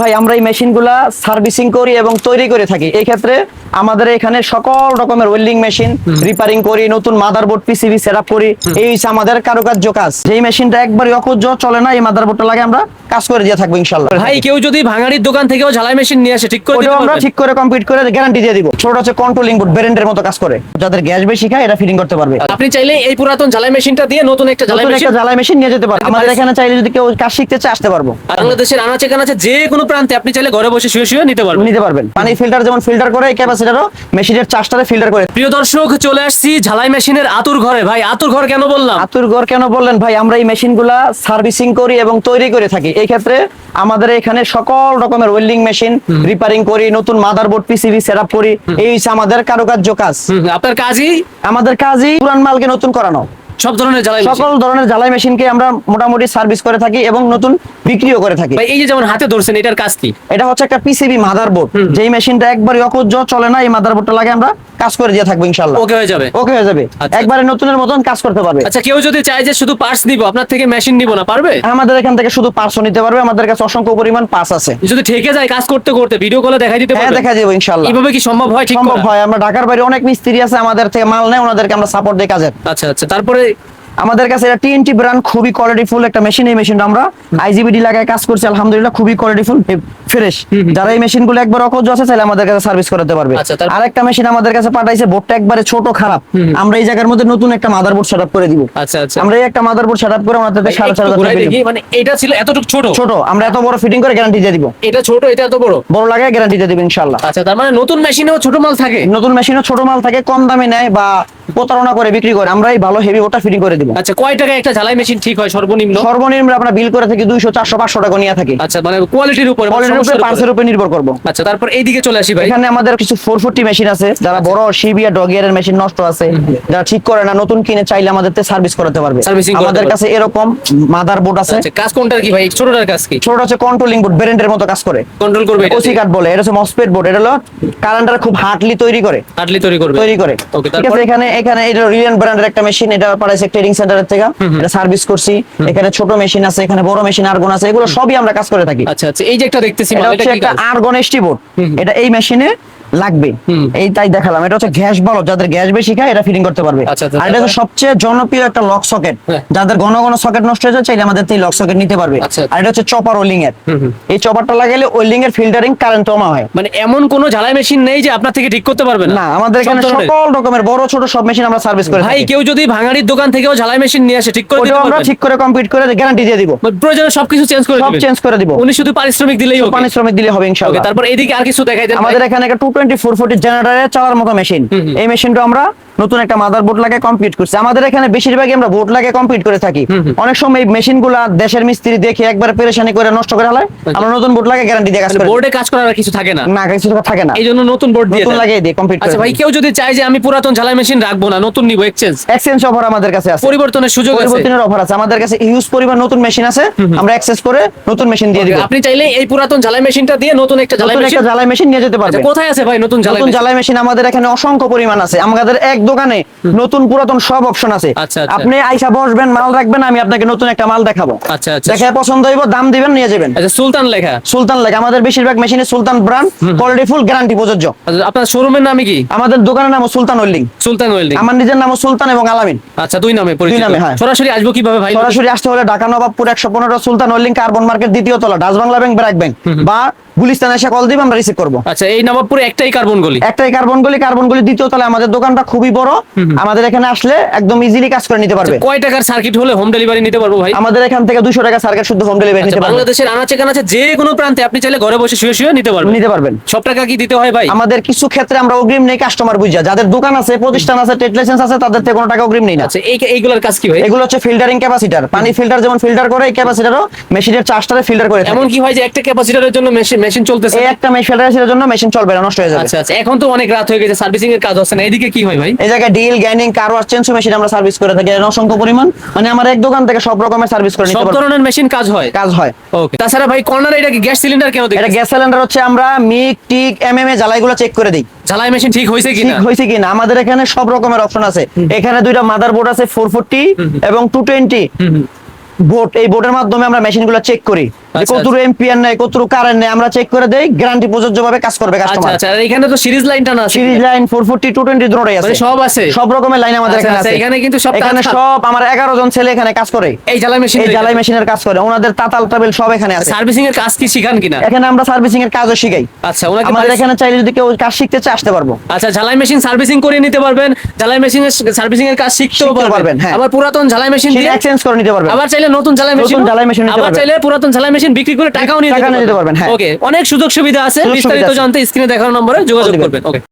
ভাই আমরা এই মেশিনগুলা সার্ভিসিং করি এবং তৈরি করে থাকি। এই ক্ষেত্রে আমাদের এখানে সকল রকমের ওয়েল্ডিং মেশিন রিপেয়ারিং করি, নতুন মাদারবোর্ড পিসিবি সেটআপ করি। এই হচ্ছে আমাদের কারুকার্য কাজ। যেই মেশিনটা একবারই অকুজ চলে না, এই মাদারবোর্ডটা লাগে আমরা কাজ করে দিয়ে থাকবো ইনশাআল্লাহ। ভাই কেউ যদি ভাঙাড়ির দোকান থেকেও ঝালাই মেশিন নিয়ে আসে ঠিক করে দিতে আমরা পারবেন? ঠিক করে কমপ্লিট করে গ্যারান্টি দিয়ে দিব। ছোট হচ্ছে কন্ট্রোলিং বোর্ড, ব্র্যান্ডের মতো কাজ করে। যাদের গ্যাস বেশি খায় এরা ফিটিং করতে পারবে। আপনি চাইলে এই পুরাতন ঝালাই মেশিনটা দিয়ে নতুন একটা জ্বালাই মেশিন নিয়ে যেতে পারবে। আমাদের এখানে চাইলে যদি কেউ কাজ শিখতে চায় আসতে পারবো। বাংলাদেশের আনাচে কানাচে যে কোনো প্রান্তে আপনি চাইলে ঘরে বসে শুয়ে শুয়ে নিতে পারবেন। পানি ফিল্টার যেমন ফিল্টার করে, এই ক্যাপাসিটরও মেশিনের চার্জটারে ফিল্টার করে। প্রিয় দর্শক, চলে আসছি ঝালাই মেশিনের আতুর ঘরে। ভাই আতুর ঘর কেন বললাম? আতুর ঘর কেন বললেন ভাই? আমরা এই মেশিনগুলা সার্ভিসিং করি এবং তৈরি করে থাকি। এই ক্ষেত্রে আমাদের এখানে সকল রকমের ওয়েল্ডিং মেশিন রিপেয়ারিং করি, নতুন মাদারবোর্ড পিসিবি সেটআপ করি। এই হচ্ছে আমাদের কারুকার্য কাজ। আপনার কাজই আমাদের কাজই পুরান মালকে নতুন করানো। সব ধরনের জ্বালাই সকল ধরনের জ্বালাই মেশিনকে আমরা মোটামুটি সার্ভিস করে থাকি এবং নতুন বিক্রিও করে থাকি। ভাই এই যে যেমন হাতে ধরছেন, এটার কাজ কি? এটা হচ্ছে একটা পিসিবি মাদারবোর্ড। যেই মেশিনটা একবারই অকুজ চলে না, এই মাদারবোর্ডটা লাগে আমরা কাজ করে দিয়ে থাকবো ইনশাআল্লাহ। ওকে হয়ে যাবে? ওকে হয়ে যাবে, আচ্ছা। একবারে নতুনের মতন কাজ করতে পারবে। আচ্ছা, কেউ যদি চায় যে শুধু পার্টস নিব, আপনার থেকে মেশিন নিব না, পারবে? আমাদের এখান থেকে শুধু পার্টস নিতে পারবে। আমাদের কাছে অসংখ্য পরিমাণ পার্টস আছে। যদি ঠেকে যায় কাজ করতে করতে ভিডিও কলে দেখাই দিতে হ্যাঁ, পারবেন? দেখা যাবে ইনশাআল্লাহ। এইভাবে কি সম্ভব হয়? ঠিক সম্ভব করা? হয়। আমরা ঢাকার বাইরে অনেক মিস্ত্রি আছে, আমাদের থেকে মাল নেয়, ওনাদেরকে আমরা সাপোর্ট দিই কাজের। আচ্ছা আচ্ছা, তারপরে আমাদের কাছে এটা টিএনটি ব্র্যান্ড, খুবই কোয়ালিটিফুল একটা মেশিন। এই মেশিনটা আমরা আইজিবিডি লাগায় কাজ করছি, আলহামদুলিল্লাহ খুবই কোয়ালিটিফুল ফ্রেশ। যারা এই মেশিনগুলো একবার অকজ আছে চাইলে আমাদের কাছে সার্ভিস করতে পারবে। আচ্ছা, আরেকটা মেশিন আমাদের কাছে পাঠাইছে, বোর্ডটা একবারে ছোট খারাপ। আমরা এই জায়গার মধ্যে নতুন একটা মাদারবোর্ড সেটআপ করে দিব। আচ্ছা আচ্ছা, আমরা এই একটা মাদারবোর্ড সেটআপ করে আমাদের ভাই, একটু ঘুরাই দেখি। মানে এটা ছিল এতটুকু ছোট ছোট, আমরা এত বড় ফিটিং করে গ্যারান্টি দিয়ে দিব। এটা ছোট, এটা এত বড় বড় লাগায় গ্যারান্টি দিয়ে দিব ইনশাআল্লাহ। আচ্ছা, তার মানে নতুন মেশিনেও ছোট মাল থাকে? নতুন মেশিনও ছোট মাল থাকে, কম দামে নেয় বা প্রতারণা করে বিক্রি করে। আমরা এই ভালো হেভি বোর্ডটা ফিটিং করে দিব। আচ্ছা, কয় টাকা একটা ঝালাই মেশিন ঠিক হয় সর্বনিম্ন? সর্বনিম্ন আমরা বিল করে থাকি 200, 400, 500 টাকা নিয়ে থাকি। আচ্ছা, মানে কোয়ালিটির উপর, পার্সের উপর নির্ভর করব। আচ্ছা, তারপর এইদিকে চলে আসি ভাই। এখানে আমাদের কিছু 440 মেশিন আছে। যারা বড় শিবিয়া ডগিয়ারের মেশিন নষ্ট আছে, যারা ঠিক করে না, নতুন কিনে চাইলে আমাদের সার্ভিস করাতে পারবে। Servicing করতে আমাদের পারবে। কাছে এরকম মাদারবোর্ড আছে। আচ্ছা, কাজ কোনটার কি ভাই? ছোটটার কাজ কি? ছোট হচ্ছে কন্ট্রোলিং বোর্ড, ব্র্যান্ডের মতো কাজ করে, কন্ট্রোল করবে এটা? ওসি কার্ড বলে। এটা হচ্ছে মসফেট বোর্ড। এটা হলো কারেন্টার খুব হার্ডলি তৈরি করে। হার্ডলি তৈরি করবে? ওকে, ঠিক তারপর আছে। এখানে এটা রিলিয়ান ব্র্যান্ডের একটা মেশিন, এটা পাঠাইছে ট্রেডিং সেন্টারের থেকে। এটা সার্ভিস করছি। এখানে ছোট মেশিন আছে, এখানে বড় মেশিন আর্গন আছে, এগুলো সবই আমরা কাজ করে থাকি। আচ্ছা আচ্ছা, এই যে একটা দেখতেছি এটা মাল, হচ্ছে এটা কি একটা কাজ? Argon ST board. এটা এই মেশিনে লাগবে, এই তাই দেখালাম। এটা হচ্ছে গ্যাস বাল্ব, যাদের গ্যাস বেশি খায় এরা ফিটিং করতে পারবে। আচ্ছা, আচ্ছা, আর এটা হচ্ছে সবচেয়ে জনপ্রিয় একটা লক সকেট। হ্যাঁ। যাদের ঘন ঘন সকেট নষ্ট হয়ে যায় চাইলে আমাদের থেকে লক সকেট নিতে পারবে। আচ্ছা। আর এটা হচ্ছে চপার ওয়েল্ডিং এর। এই চপারটা লাগাইলে ওয়েল্ডিং এর ফিল্টারিং কারেন্ট কমা হয়। মানে এমন কোন ঝালাই মেশিন নেই যে আপনার থেকে ঠিক করতে পারবে না? না, আমাদের এখানে সব ধরনের? সকল রকমের বড় ছোট সব মেশিন আমরা সার্ভিস করে ভাই থাকি। কেউ যদি ভাঙাড়ির দোকান থেকেও ঝালাই মেশিন নিয়ে আসে ঠিক করে দিতে ওটাও আমরা পারবেন? ঠিক করে কমপ্লিট করে গ্যারান্টি দিয়ে দিব। মানে প্রয়োজনে সবকিছু চেঞ্জ করে সব দিবেন? চেঞ্জ করে দিব। উনি শুধু পারিশ্রমিক দিলেই হবে? পারিশ্রমিক দিলে হবে ওকে, ইনশাআল্লাহ। তারপর এইদিকে আর কিছু দেখাই দেন। আমাদের এখানে একটা 220/440 জেনারেটরে চালার মতো মেশিন। এই মেশিনটা আমরা নতুন একটা মাদারবোর্ড লাগে কমপ্লিট করছি। আমাদের এখানে বেশিরভাগই আমরা বোর্ড লাগে কমপ্লিট করে থাকি। অনেক সময় এই মেশিনগুলা দেশের মিস্ত্রি দেখে একবার পেরেশানি করে নষ্ট করে ফেলায়। আমরা নতুন বোর্ড লাগে গ্যারান্টি দিয়ে কাজ করি। বোর্ডে কাজ করার আর কিছু থাকে না? না, কিছু থাকে না। এই জন্য নতুন বোর্ড দিয়ে নতুন দেন। লাগিয়ে দিয়ে কমপ্লিট করে। আচ্ছা ভাই, কেউ যদি চায় যে আমি পুরাতন ঝালাই মেশিন রাখবো না, নতুন নিব, এক্সচেঞ্জ অফার আমাদের কাছে আছে। পরিবর্তনের সুযোগ আছে? পরিবর্তনের অফার আছে। আমাদের কাছে হিউজ পরিমাণ নতুন মেশিন আছে, আমরা এক্সচেঞ্জ করে নতুন মেশিন দিয়ে দিব। আপনি চাইলে এই পুরাতন ঝালাই মেশিনটা দিয়ে নতুন একটা ঝালাই মেশিন, জ্বালাই মেশিন নিয়ে যেতে পারবেন। কোথায় আছে ভাই নতুন ঝালাই নতুন মেশিন? জ্বালাই মেশিন আমাদের এখানে অসংখ্য পরিমাণ আছে। আমাদের এক দোকানে নতুন পুরাতন সব অপশন আছে। আচ্ছা, আচ্ছা। আপনি আইসা বসবেন, মাল রাখবেন, আমি আপনাকে নতুন একটা মাল দেখাবো। আচ্ছা আচ্ছা, দেখে পছন্দ হইব, দাম দিবেন, নিয়ে যাবেন। আচ্ছা, সুলতান লেখা? সুলতান লেখা। আমাদের বেশিরভাগ মেশিনে সুলতান ব্র্যান্ড, কোয়ালিটিফুল, গ্যারান্টি প্রযোজ্য। আচ্ছা, আপনার শোরুমের নাম কি? আমাদের দোকানের নাম সুলতান ওয়েল্ডিং। সুলতান ওয়েল্ডিং। আমার নিজের নাম সুলতান এবং আলামিন। আচ্ছা, দুই নামে পরিচিত। দুই নামে, হ্যাঁ। সরাসরি আসবো কিভাবে ভাই? সরাসরি আসতে হলে ঢাকা নবাবপুর 115 সুলতান ওয়েল্ডিং, কার্বন মার্কেট, দ্বিতীয় তলা, Dutch Bangla bank, BRAC bank, বা গুলিস্তানে এসে কল দিবে, আমরা রিসিভ করবো। আচ্ছা, এই নবাবপুরে একটাই কার্বন গলি? একটাই কার্বন গলি, দ্বিতীয় তলায়। আমাদের দোকানটা খুবই বড়। আমাদের এখানে আসলে একদম ইজিলি কাজ করে নিতে পারবে। কয় টাকার সার্কিট হলে হোম ডেলিভারি নিতে পারবো ভাই? আমাদের এখান থেকে 200 টাকা সার্কিট শুদ্ধ হোম ডেলিভারি নিতে পারবেন। বাংলাদেশের আনাচে কানাচে যে কোনো প্রান্তে আপনি চাইলে ঘরে বসে শুয়ে শুয়ে নিতে পারবেন। সব টাকা কি দিতে হয় ভাই? আমাদের কিছু ক্ষেত্রে আমরা অগ্রিম নেই, কাস্টমার বুঝা। যাদের দোকান আছে, প্রতিষ্ঠান আছে, ট্রেড লাইসেন্স আছে, তাদের থেকে কোনো টাকা অগ্রিম নেই না। আচ্ছা, এইগুলোর কাজ কি ভাই? এগুলো হচ্ছে ফিল্টারিং ক্যাপাসিটর। পানি ফিল্টার যেমন ফিল্টার করে, এই ক্যাপাসিটরও মেশিনের চার্জটারে ফিল্টার করে। এমন কি হয় যে একটা ক্যাপাসিটরের জন্য মেশিন চলতেছে? এই একটা ফিল্টারের জন্য মেশিন চলবে না, নষ্ট হয়ে যাবে। আচ্ছা আচ্ছা, এখন তো অনেক রাত হয়ে গেছে, সার্ভিসিং এর কাজ হচ্ছে না, এদিকে কি হয় ভাই? এই জায়গায় ডিল, গ্যানিং, কার ওয়াশ, চেঞ্জ মেশিন আমরা সার্ভিস করে থাকি। অসংখ্য পরিমাণ, মানে আমার এক দোকান থেকে সব রকমের সার্ভিস করে নিতে সব পারবেন। ধরনের মেশিন কাজ হয়? ওকে। তাছাড়া ভাই কর্নারে এটা কি গ্যাস সিলিন্ডার কেন দেখি? এটা গ্যাস সিলিন্ডার হচ্ছে আমরা মিক, টিক, এমএমএ জ্বালাইগুলো চেক করে দিই। ঝালাই মেশিন ঠিক হয়েছে ঠিক কিনা? হয়েছে কিনা। আমাদের এখানে সব রকমের অপশন আছে। এখানে দুইটা মাদারবোর্ড আছে, 440 এবং 220 বোর্ড। এই বোর্ডের মাধ্যমে আমরা মেশিনগুলো চেক করি। যে কতটুকু এম্পিয়ার নেই কতটুকু কারেন্ট নেই আমরা চেক করে দেই, গ্যারান্টি প্রযোজ্য ভাবে কাজ করবে আচ্ছা কাস্টমার। আচ্ছা, আর এখানে তো সিরিজ লাইনটা না আছে, সিরিজ লাইন 440 220 দুটোই আছে, মানে সব আছে, সব রকমের লাইন আমাদের আচ্ছা, এখানে আচ্ছা, আছে। এখানে কিন্তু সব এখানে তাঁতকাল। সব আমার 11 জন ছেলে এখানে কাজ করে, এই জ্বালাই মেশিন, এই জ্বালাই মেশিনের কাজ করে, ওনাদের তাতাল টাবেল সব এখানে আছে। সার্ভিসিং এর কাজ কি শিখান কিনা? এখানে আমরা সার্ভিসিং এর কাজও শিখাই। আচ্ছা, ওনাকে আমাদের এখানে চাইলে যদি কেউ কাজ শিখতে চায় আসতে পারবো। আচ্ছা, ঝালাই মেশিন সার্ভিসিং করে নিতে পারবেন, ঝালাই মেশিনের সার্ভিসিং এর কাজ শিখতেও শিখতেও পারবেন, পারবেন, হ্যাঁ। আবার পুরাতন ঝালাই মেশিন দিয়ে এক্সচেঞ্জ করে নিতে পারবেন। আবার চাইলে নতুন ঝালাই মেশিন, নতুন ঝালাই মেশিন নিতে আবার পারবেন। চাইলে পুরাতন ঝালাই মেশিন বিক্রি করে টাকাও নিয়ে টাকা নিয়ে নিতে নিতে পারবেন, হ্যাঁ। ওকে, অনেক সুযোগ সুবিধা আছে, সুযোগ সুবিধা বিস্তারিত আছে। জানতে স্ক্রিনে দেখানো নম্বরে যোগাযোগ বলবেন। করবেন। ওকে।